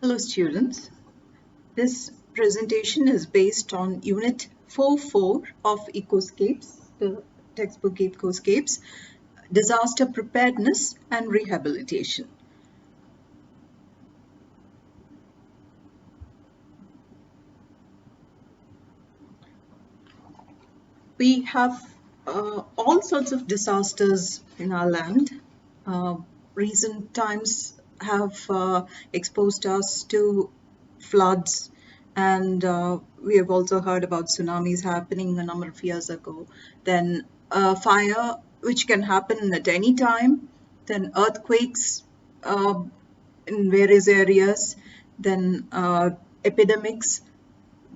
Hello students, this presentation is based on Unit 4.4 of Ecoscapes, the textbook Ecoscapes, Disaster Preparedness and Rehabilitation. We have all sorts of disasters in our land. Recent times have exposed us to floods, and we have also heard about tsunamis happening a number of years ago. Then fire, which can happen at any time. Then earthquakes in various areas. Then epidemics.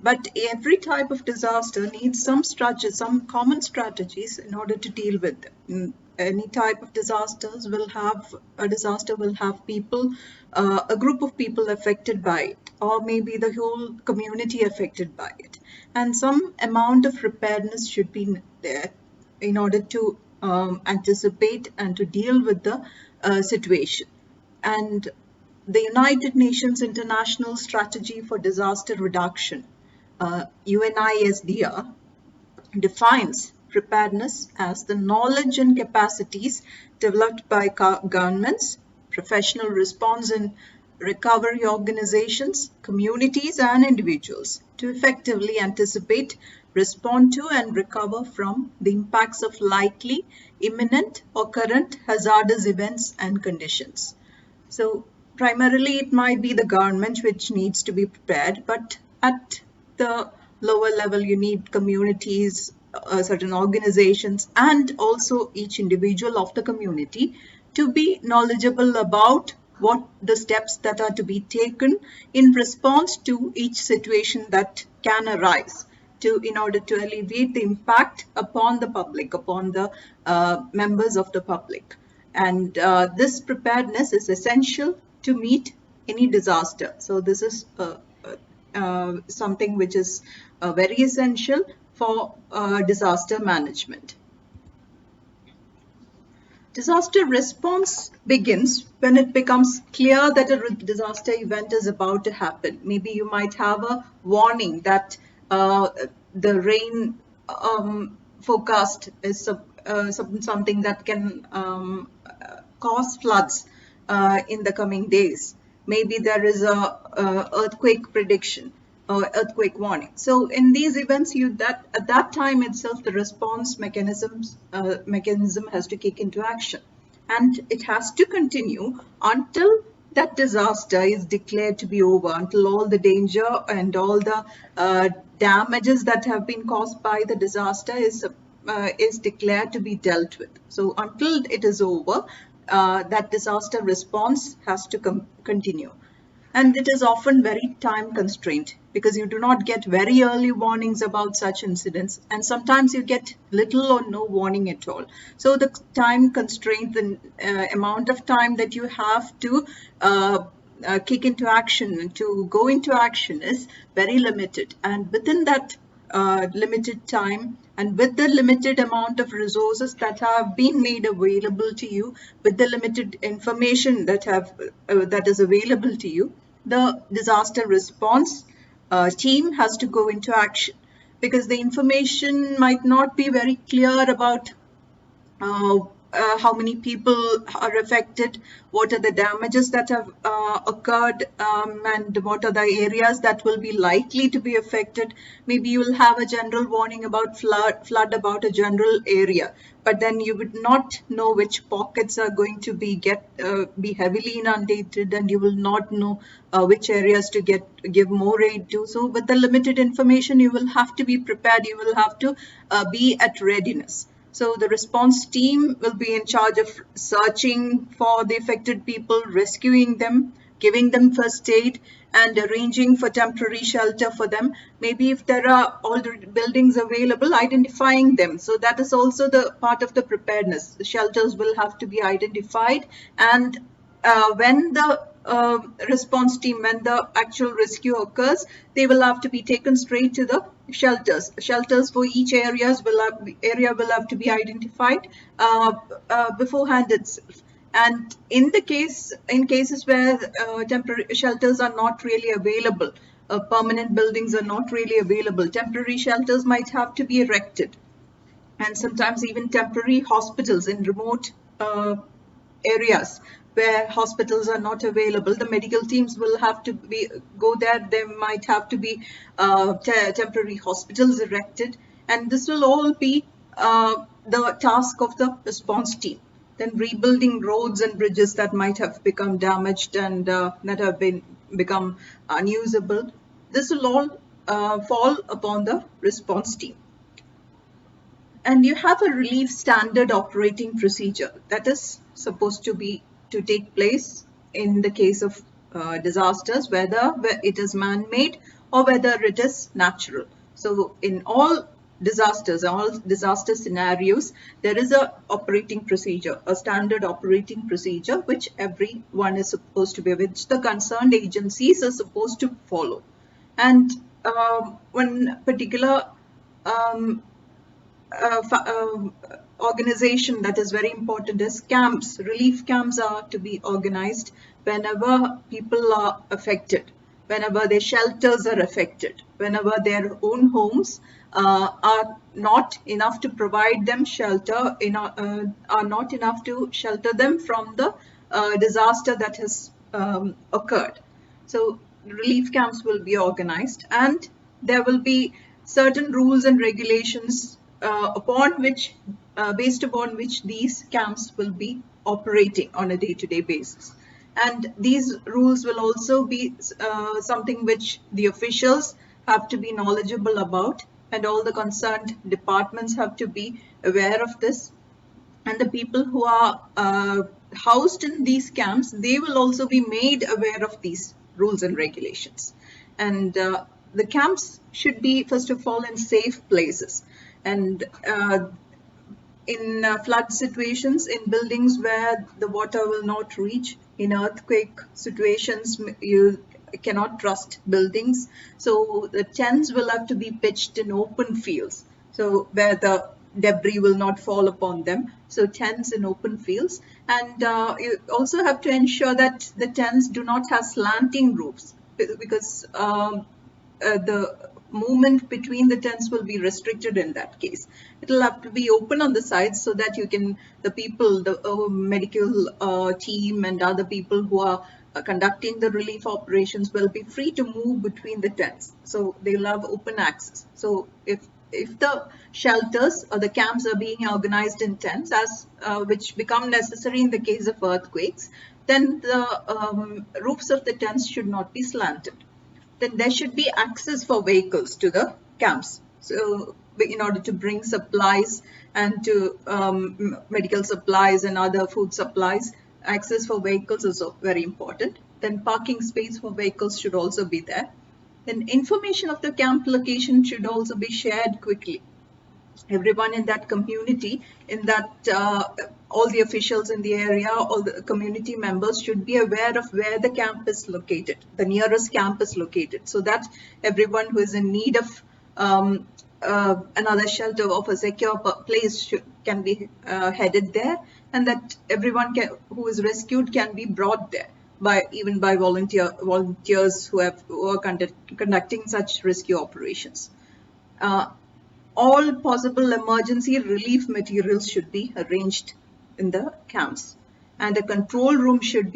But every type of disaster needs some common strategies in order to deal with them. Any type of disaster will have people, a group of people affected by it, or maybe the whole community affected by it. And some amount of preparedness should be there in order to anticipate and to deal with the situation. And the United Nations International Strategy for Disaster Reduction, UNISDR, defines preparedness as the knowledge and capacities developed by governments, professional response and recovery organizations, communities, and individuals to effectively anticipate, respond to, and recover from the impacts of likely, imminent, or current hazardous events and conditions. So primarily it might be the government which needs to be prepared, but at the lower level you need communities, certain organizations, and also each individual of the community to be knowledgeable about what the steps that are to be taken in response to each situation that can arise in order to alleviate the impact upon the public, upon the members of the public. And this preparedness is essential to meet any disaster. So this is something which is very essential for disaster management. Disaster response begins when it becomes clear that a disaster event is about to happen. Maybe you might have a warning that the rain forecast is something that can cause floods in the coming days. Maybe there is a earthquake prediction or earthquake warning. So in these events, at that time itself, the response mechanism has to kick into action, and it has to continue until that disaster is declared to be over, until all the danger and all the damages that have been caused by the disaster is declared to be dealt with. So until it is over, that disaster response has to continue. And it is often very time constrained because you do not get very early warnings about such incidents, and sometimes you get little or no warning at all. So the time constraint, the amount of time that you have to kick into action, to go into action, is very limited. And within that limited time, and with the limited amount of resources that have been made available to you, with the limited information that is available to you, the disaster response team has to go into action, because the information might not be very clear about how many people are affected, what are the damages that have occurred, and what are the areas that will be likely to be affected. Maybe you will have a general warning about flood about a general area, but then you would not know which pockets are going to be heavily inundated, and you will not know which areas to give more aid to. So with the limited information, you will have to be prepared. You will have to be at readiness. So the response team will be in charge of searching for the affected people, rescuing them, giving them first aid, and arranging for temporary shelter for them. Maybe if there are already buildings available, identifying them. So that is also the part of the preparedness. The shelters will have to be identified, and when the response team, when the actual rescue occurs, they will have to be taken straight to the shelters. Shelters for each area will have to be identified beforehand itself. And in cases where temporary shelters are not really available, permanent buildings are not really available, temporary shelters might have to be erected. And sometimes even temporary hospitals in remote areas where hospitals are not available, the medical teams will have to go there. There might have to be temporary hospitals erected, and this will all be the task of the response team. Then rebuilding roads and bridges that might have become damaged and that have become unusable, this will all fall upon the response team. And you have a relief standard operating procedure that is supposed to take place in the case of disasters, whether it is man-made or whether it is natural. So in all disaster scenarios, there is a operating procedure, a standard operating procedure, which everyone is supposed to be, which the concerned agencies are supposed to follow. And one particular organization that is very important is camps. Relief camps are to be organized whenever people are affected, whenever their shelters are affected, whenever their own homes are not enough to provide them shelter, are not enough to shelter them from the disaster that has occurred. So relief camps will be organized, and there will be certain rules and regulations based upon which these camps will be operating on a day-to-day basis. And these rules will also be something which the officials have to be knowledgeable about, and all the concerned departments have to be aware of this. And the people who are housed in these camps, they will also be made aware of these rules and regulations. And the camps should be, first of all, in safe places. And in flood situations, in buildings where the water will not reach, in earthquake situations, you cannot trust buildings. So the tents will have to be pitched in open fields, so where the debris will not fall upon them. So tents in open fields. And you also have to ensure that the tents do not have slanting roofs, because the movement between the tents will be restricted in that case. It will have to be open on the sides so that the people, the medical team and other people who are conducting the relief operations will be free to move between the tents. So they will have open access. So if the shelters or the camps are being organized in tents, which become necessary in the case of earthquakes, then the roofs of the tents should not be slanted. Then there should be access for vehicles to the camps. So in order to bring supplies and to medical supplies and other food supplies, access for vehicles is very important. Then parking space for vehicles should also be there. Then information of the camp location should also be shared quickly. Everyone in that community, all the officials in the area, all the community members should be aware of where the camp is located, the nearest camp is located, so that everyone who is in need of another shelter, of a secure place, can be headed there, and that everyone who is rescued can be brought there even by volunteers who are conducting such rescue operations. All possible emergency relief materials should be arranged in the camps, and a control room should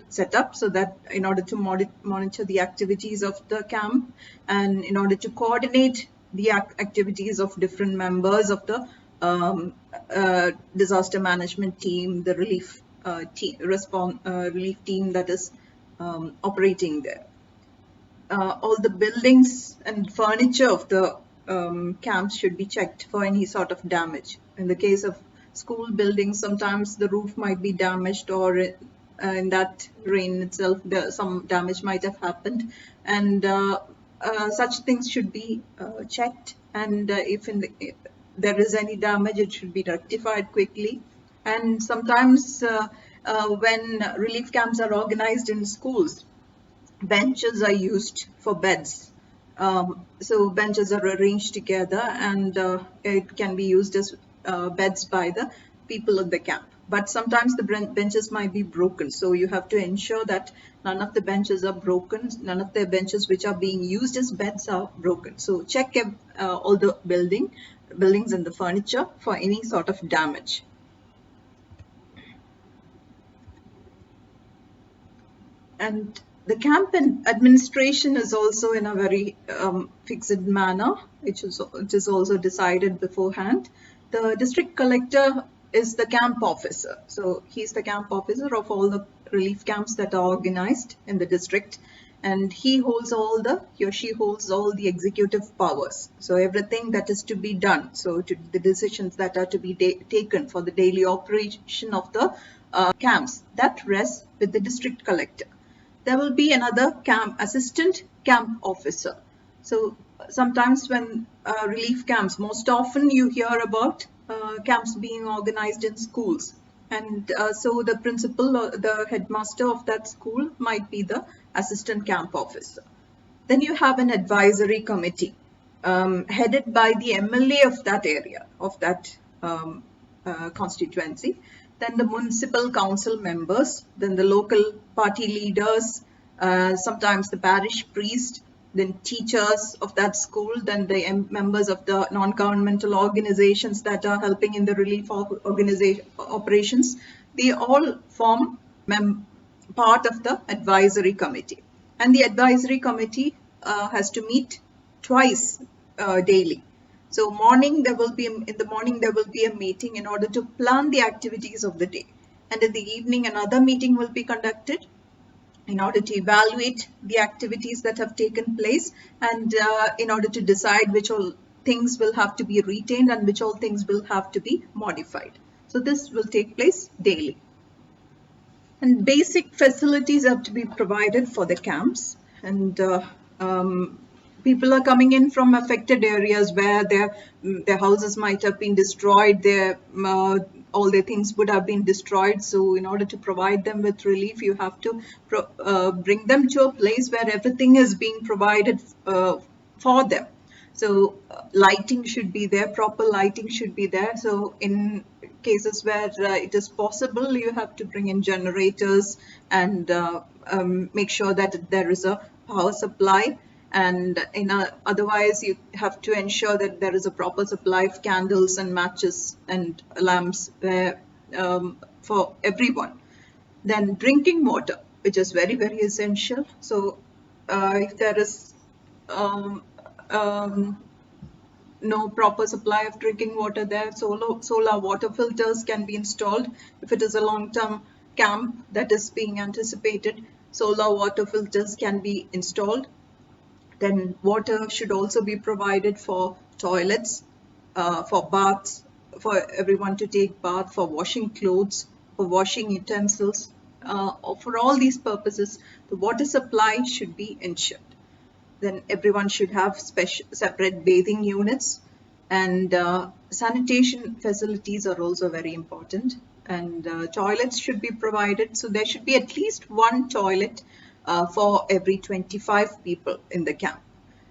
set up, so that in order to monitor the activities of the camp, and in order to coordinate the activities of different members of the disaster management team, the relief team that is operating there. All the buildings and furniture of the camps should be checked for any sort of damage. In the case of school buildings, sometimes the roof might be damaged, or in that rain itself, some damage might have happened, and such things should be checked. And if there is any damage, it should be rectified quickly. And sometimes when relief camps are organized in schools, benches are used for beds. So benches are arranged together, and it can be used as beds by the people of the camp. but sometimes the benches might be broken. So you have to ensure that none of the benches are broken, none of the benches which are being used as beds are broken. So check all the buildings and the furniture for any sort of damage. And the camp administration is also in a very fixed manner, which is also decided beforehand. The district collector is the camp officer. So he's the camp officer of all the relief camps that are organized in the district. And he or she holds all the executive powers. So everything that is to be done, so the decisions that are to be taken for the daily operation of the camps, that rests with the district collector. There will be another assistant camp officer. So sometimes when relief camps, most often you hear about camps being organized in schools. And so the principal or the headmaster of that school might be the assistant camp officer. Then you have an advisory committee headed by the MLA of that area, of that constituency. Then the municipal council members, then the local party leaders, sometimes the parish priest, then teachers of that school, then the members of the non-governmental organizations that are helping in the relief operations. They all form part of the advisory committee. And the advisory committee has to meet twice daily. So in the morning there will be a meeting in order to plan the activities of the day. And in the evening another meeting will be conducted in order to evaluate the activities that have taken place and in order to decide which all things will have to be retained and which all things will have to be modified. So this will take place daily. And basic facilities have to be provided for the camps, and people are coming in from affected areas where their houses might have been destroyed, all their things would have been destroyed. So in order to provide them with relief, you have to bring them to a place where everything is being provided for them. So lighting should be there, proper lighting should be there. So in cases where it is possible, you have to bring in generators and make sure that there is a power supply. And otherwise, you have to ensure that there is a proper supply of candles and matches and lamps for everyone. Then drinking water, which is very, very essential. So if there is no proper supply of drinking water there, solar water filters can be installed. If it is a long-term camp that is being anticipated, solar water filters can be installed. Then water should also be provided for toilets, for baths, for everyone to take bath, for washing clothes, for washing utensils. For all these purposes, the water supply should be ensured. Then everyone should have separate bathing units, and sanitation facilities are also very important. And toilets should be provided. So there should be at least one toilet for every 25 people in the camp.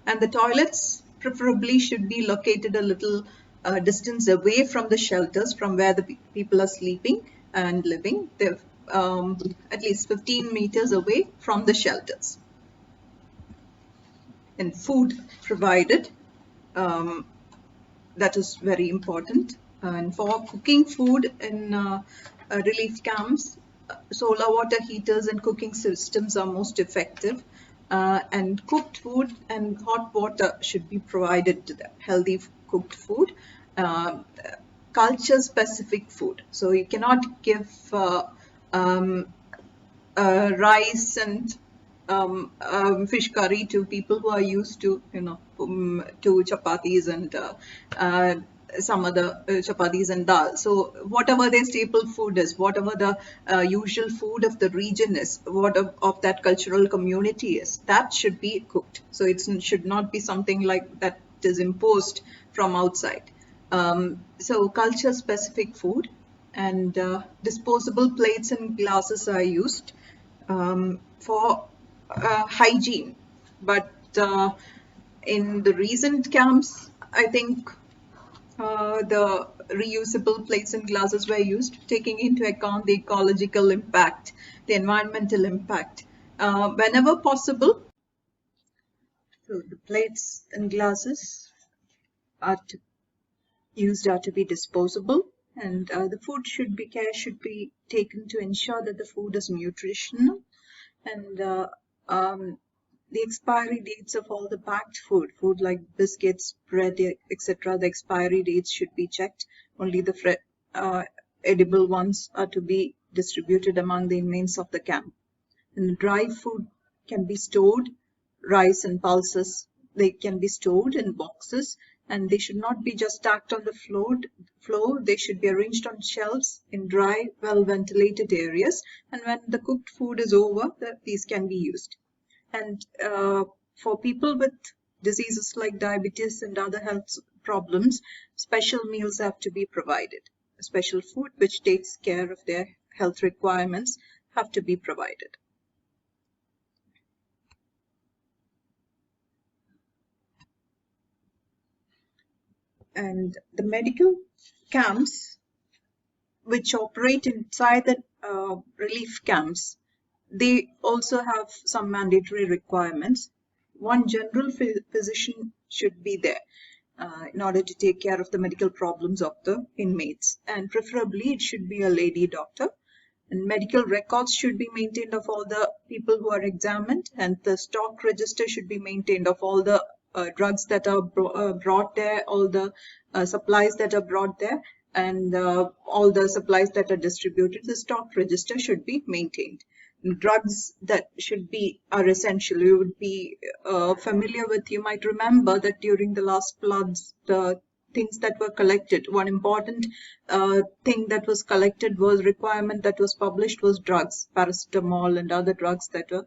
And the toilets preferably should be located a little distance away from the shelters, from where the people are sleeping and living. They're at least 15 meters away from the shelters. And food provided, that is very important. And for cooking food in relief camps, solar water heaters and cooking systems are most effective, and cooked food and hot water should be provided to them. Healthy cooked food, culture specific food. So you cannot give rice and fish curry to people who are used to to chapatis and some other chapatis and dal. So whatever their staple food is, whatever the usual food of the region is, of that cultural community is, that should be cooked. So it should not be something like that is imposed from outside. So culture specific food, and disposable plates and glasses are used for hygiene. But in the recent camps, I think The reusable plates and glasses were used, taking into account the ecological impact, the environmental impact. Whenever possible, so the plates and glasses are to be disposable, and the food care should be taken to ensure that the food is nutritional, and the expiry dates of all the packed food like biscuits, bread, etc. The expiry dates should be checked. Only the edible ones are to be distributed among the inmates of the camp. And dry food can be stored, rice and pulses, they can be stored in boxes, and they should not be just stacked on the floor. They should be arranged on shelves in dry, well-ventilated areas. And when the cooked food is over, these can be used. And for people with diseases like diabetes and other health problems, special meals have to be provided. Special food which takes care of their health requirements have to be provided. And the medical camps which operate inside the relief camps, they also have some mandatory requirements. One general physician should be there in order to take care of the medical problems of the inmates, and preferably it should be a lady doctor. And medical records should be maintained of all the people who are examined, and the stock register should be maintained of all the drugs that are brought there, all the supplies that are brought there, and all the supplies that are distributed. The stock register should be maintained. Drugs that are essential. You would be familiar with, you might remember that during the last floods, the things that were collected, one important thing that was collected was requirement that was published was drugs, paracetamol and other drugs that were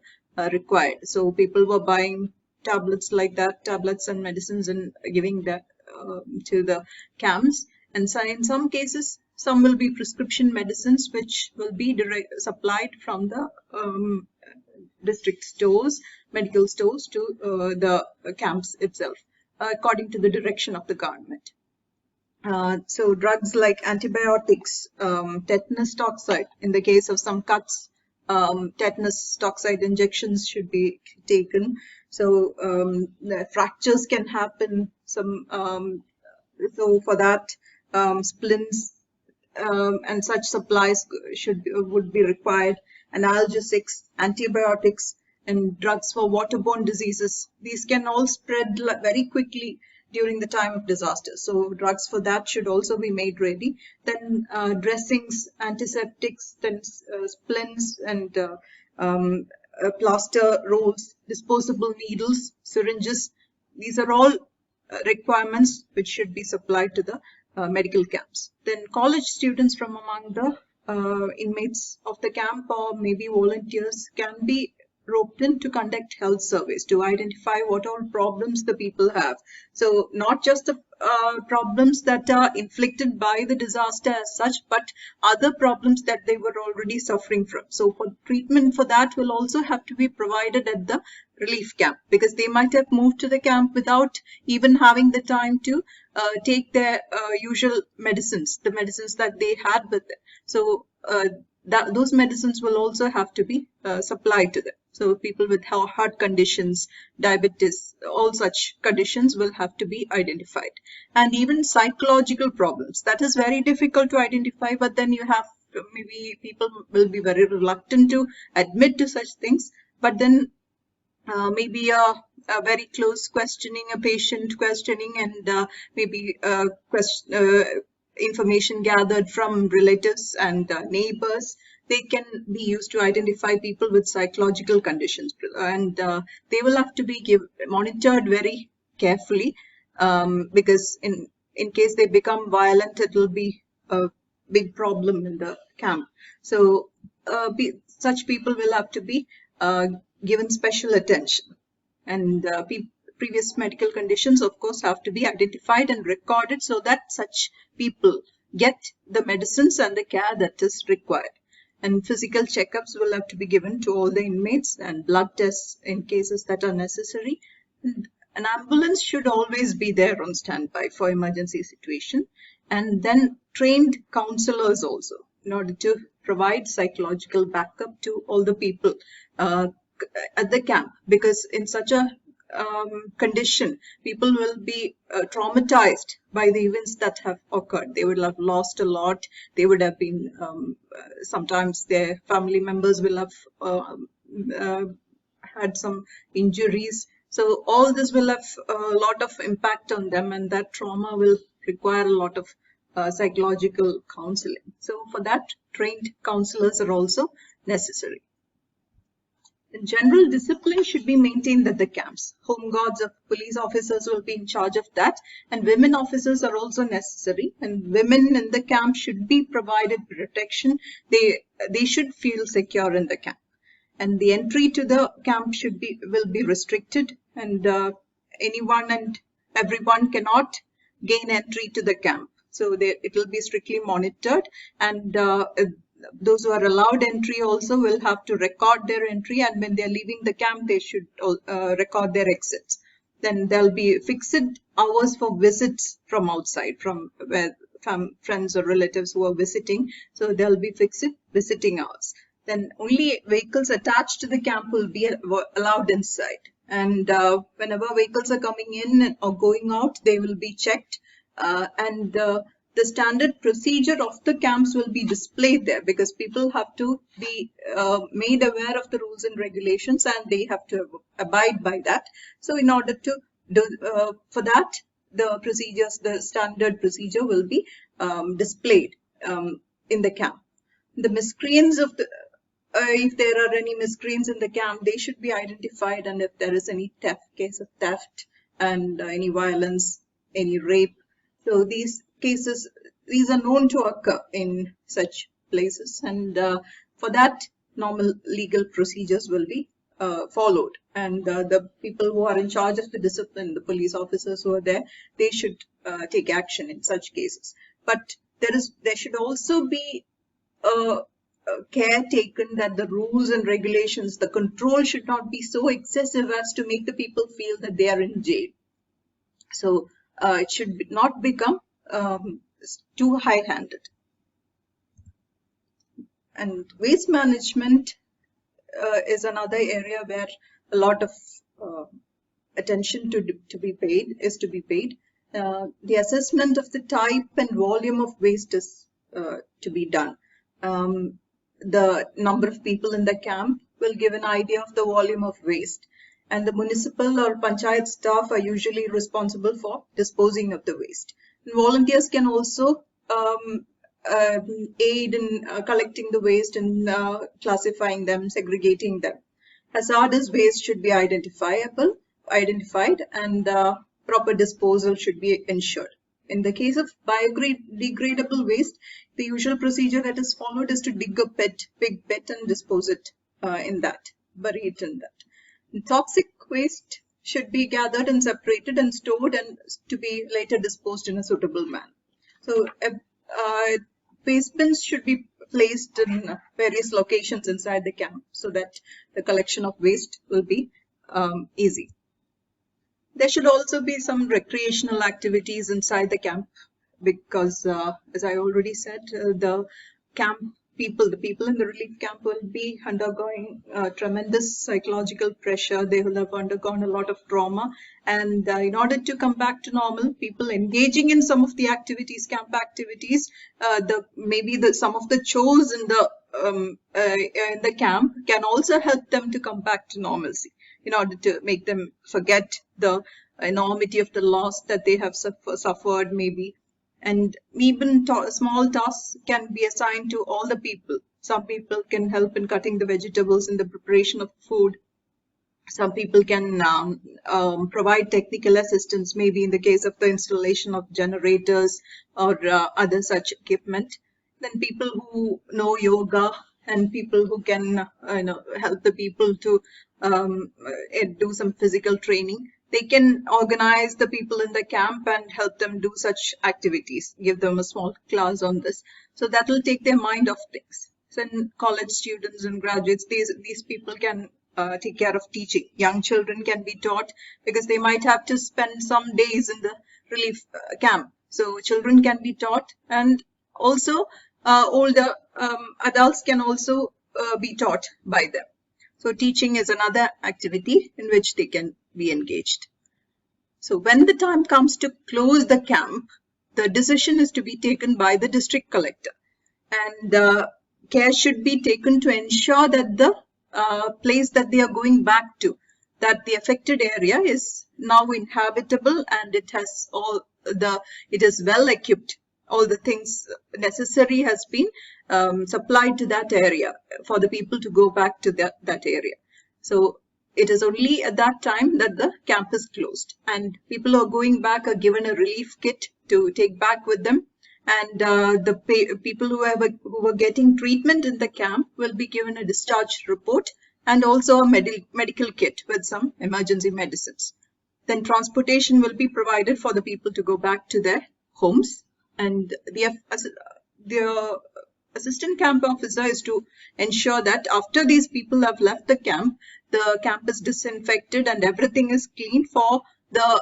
required. So people were buying tablets like that, tablets and medicines, and giving that to the camps. And so in some cases, some will be prescription medicines which will be supplied from the district stores, medical stores, to the camps itself, according to the direction of the government. So drugs like antibiotics, tetanus toxoid, in the case of some cuts, tetanus toxoid injections should be taken. So the fractures can happen. So for that, splints and such supplies would be required. Analgesics, antibiotics, and drugs for waterborne diseases. These can all spread very quickly during the time of disaster. So drugs for that should also be made ready. Then dressings, antiseptics, then splints and plaster rolls, disposable needles, syringes. These are all requirements which should be supplied to the medical camps. Then college students from among the inmates of the camp, or maybe volunteers, can be roped in to conduct health surveys to identify what all problems the people have. So not just the problems that are inflicted by the disaster as such, but other problems that they were already suffering from. So for treatment for that will also have to be provided at the relief camp, because they might have moved to the camp without even having the time to take their usual medicines, the medicines that they had with them. So those medicines will also have to be supplied to them. So people with heart conditions, diabetes, all such conditions will have to be identified. And even psychological problems, that is very difficult to identify, but then you have, maybe people will be very reluctant to admit to such things, but then maybe a very close questioning, a patient questioning, and maybe information gathered from relatives and neighbors, they can be used to identify people with psychological conditions, and they will have to be monitored very carefully, because in case they become violent, it will be a big problem in the camp. So such people will have to be given special attention, and previous medical conditions, of course, have to be identified and recorded so that such people get the medicines and the care that is required. And physical checkups will have to be given to all the inmates, and blood tests in cases that are necessary. And An ambulance should always be there on standby for emergency situation, and then trained counselors also, in order to provide psychological backup to all the people at the camp, because in such a condition, people will be traumatized by the events that have occurred. They would have lost a lot. They would have been, sometimes their family members will have had some injuries. So all this will have a lot of impact on them, and that trauma will require a lot of psychological counseling. So for that, trained counselors are also necessary. In general, discipline should be maintained at the camps. Home guards of police officers will be in charge of that, and women officers are also necessary. And women in the camp should be provided protection. They should feel secure in the camp. And the entry to the camp will be restricted, and anyone and everyone cannot gain entry to the camp. So it will be strictly monitored, and those who are allowed entry also will have to record their entry, and when they're leaving the camp, they should record their exits. Then there'll be fixed hours for visits from outside, from where friends or relatives who are visiting. So there'll be fixed visiting hours. Then only vehicles attached to the camp will be allowed inside. And whenever vehicles are coming in or going out, they will be checked. And the standard procedure of the camps will be displayed there, because people have to be made aware of the rules and regulations, and they have to abide by that. So in order to do for that, the standard procedure will be displayed in the camp. The miscreants of the if there are any miscreants in the camp, they should be identified, and if there is any case of theft and any violence, any rape, so these cases, these are known to occur in such places, and for that, normal legal procedures will be followed, and the people who are in charge of the discipline, the police officers who are there, they should take action in such cases. But there should also be care taken that the rules and regulations, the control should not be so excessive as to make the people feel that they are in jail. So it should not become too high-handed. And waste management is another area where a lot of attention to be paid. The assessment of the type and volume of waste is to be done. The number of people in the camp will give an idea of the volume of waste, and the municipal or panchayat staff are usually responsible for disposing of the waste. And volunteers can also aid in collecting the waste and classifying them, segregating them. Hazardous waste should be identified, and proper disposal should be ensured. In the case of biodegradable waste, the usual procedure that is followed is to dig a big pit, and dispose it in that, bury it in that. And toxic waste should be gathered and separated and stored, and to be later disposed in a suitable manner. So waste bins should be placed in various locations inside the camp, so that the collection of waste will be easy. There should also be some recreational activities inside the camp, because as I already said, the people in the relief camp will be undergoing tremendous psychological pressure. They will have undergone a lot of trauma, and in order to come back to normal, people engaging in some of the activities, camp activities, some of the chores in the camp can also help them to come back to normalcy, in order to make them forget the enormity of the loss that they have suffered, maybe. And even small tasks can be assigned to all the people. Some people can help in cutting the vegetables in the preparation of food. Some people can provide technical assistance, maybe in the case of the installation of generators or other such equipment. Then people who know yoga, and people who can help the people to do some physical training. They can organize the people in the camp and help them do such activities, give them a small class on this. So that will take their mind off things. So college students and graduates, these people can take care of teaching. Young children can be taught because they might have to spend some days in the relief camp. So children can be taught, and also older adults can also be taught by them. So teaching is another activity in which they can be engaged. So when the time comes to close the camp, the decision is to be taken by the district collector, and care should be taken to ensure that the place that they are going back to, that the affected area is now inhabitable and it has it is well equipped. All the things necessary has been supplied to that area for the people to go back to that area. So it is only at that time that the camp is closed, and people who are going back are given a relief kit to take back with them, and the people who were getting treatment in the camp will be given a discharge report and also a medical kit with some emergency medicines. Then transportation will be provided for the people to go back to their homes, and the assistant camp officer is to ensure that after these people have left the camp is disinfected and everything is clean for the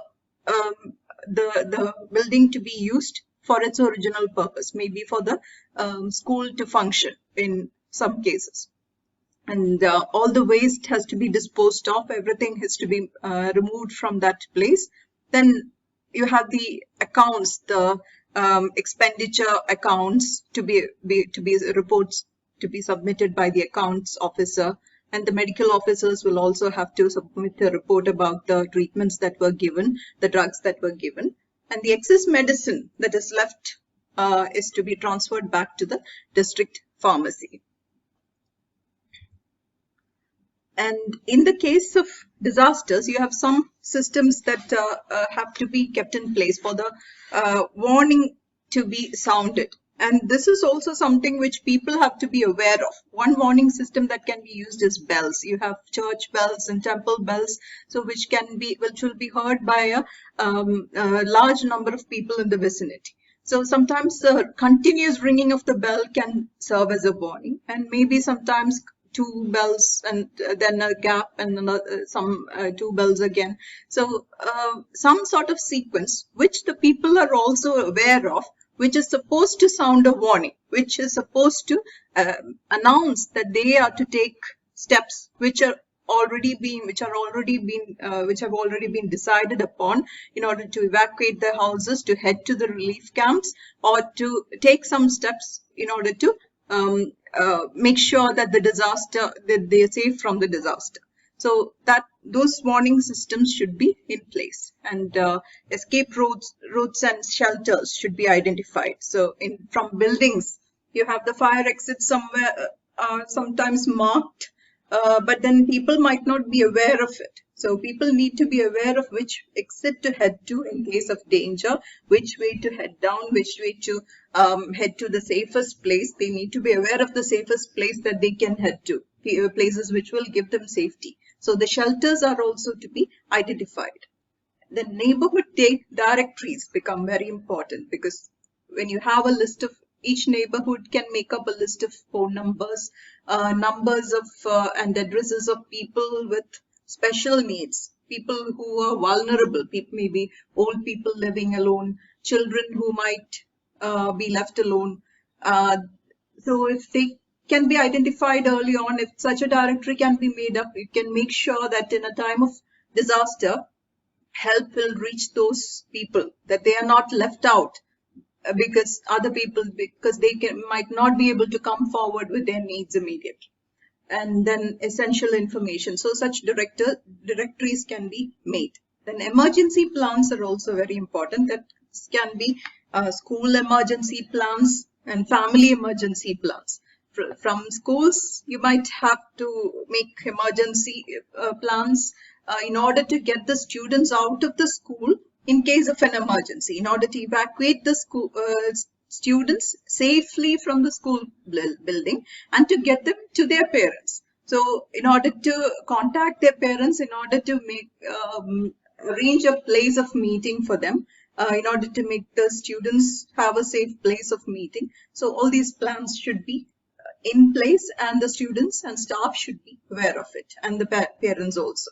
building to be used for its original purpose, maybe for the school to function in some cases. And all the waste has to be disposed of, everything has to be removed from that place. Then you have the accounts, the expenditure accounts to be reports to be submitted by the accounts officer, and the medical officers will also have to submit a report about the treatments that were given, the drugs that were given, and the excess medicine that is left is to be transferred back to the district pharmacy. And in the case of disasters, you have some systems that have to be kept in place for the warning to be sounded. And this is also something which people have to be aware of. One warning system that can be used is bells. You have church bells and temple bells, so which will be heard by a large number of people in the vicinity. So sometimes the continuous ringing of the bell can serve as a warning, and maybe sometimes two bells and then a gap and another, two bells again. So some sort of sequence which the people are also aware of, which is supposed to sound a warning, which is supposed to announce that they are to take steps which have already been decided upon in order to evacuate their houses, to head to the relief camps, or to take some steps in order to make sure that they are safe from the disaster. So that those warning systems should be in place, and escape routes and shelters should be identified. So from buildings, you have the fire exits somewhere, sometimes marked, but then people might not be aware of it. So people need to be aware of which exit to head to in case of danger, which way to head down, which way to head to the safest place. They need to be aware of the safest place that they can head to, places which will give them safety. So the shelters are also to be identified. The neighborhood directories become very important, because when you have a list of each neighborhood can make up a list of phone numbers, numbers of and addresses of people with special needs, people who are vulnerable, people, maybe old people living alone, children who might be left alone. So if they can be identified early on, if such a directory can be made up, you can make sure that in a time of disaster, help will reach those people, that they are not left out because they might not be able to come forward with their needs immediately. And then essential information. So such directories can be made. Then emergency plans are also very important. That can be school emergency plans and family emergency plans. From schools, you might have to make emergency plans in order to get the students out of the school in case of an emergency, in order to evacuate the school students safely from the school building and to get them to their parents. So in order to contact their parents, in order to make arrange a place of meeting for them, in order to make the students have a safe place of meeting. So all these plans should be in place, and the students and staff should be aware of it, and the parents also.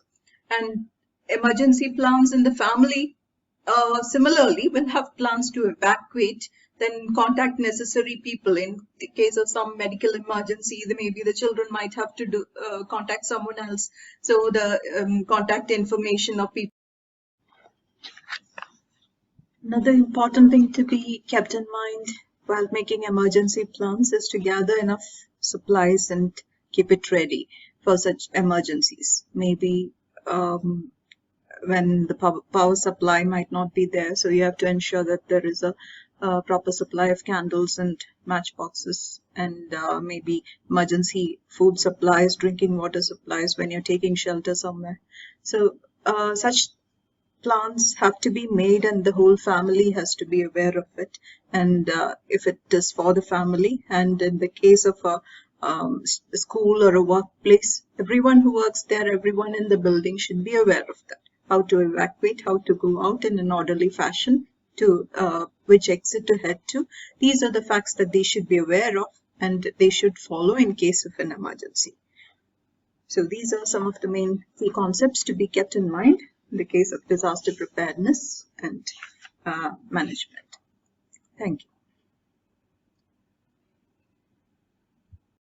And emergency plans in the family similarly will have plans to evacuate, then contact necessary people. In the case of some medical emergency, maybe the children might have to contact someone else, so the contact information of people. Another important thing to be kept in mind while making emergency plans is to gather enough supplies and keep it ready for such emergencies. Maybe when the power supply might not be there, so you have to ensure that there is a proper supply of candles and matchboxes, and maybe emergency food supplies, drinking water supplies when you're taking shelter somewhere. So such plans have to be made, and the whole family has to be aware of it. And if it is for the family, and in the case of a school or a workplace, everyone who works there, everyone in the building should be aware of that. How to evacuate, how to go out in an orderly fashion, to which exit to head to. These are the facts that they should be aware of, and they should follow in case of an emergency. So these are some of the main key concepts to be kept in mind in the case of disaster preparedness and management. Thank you.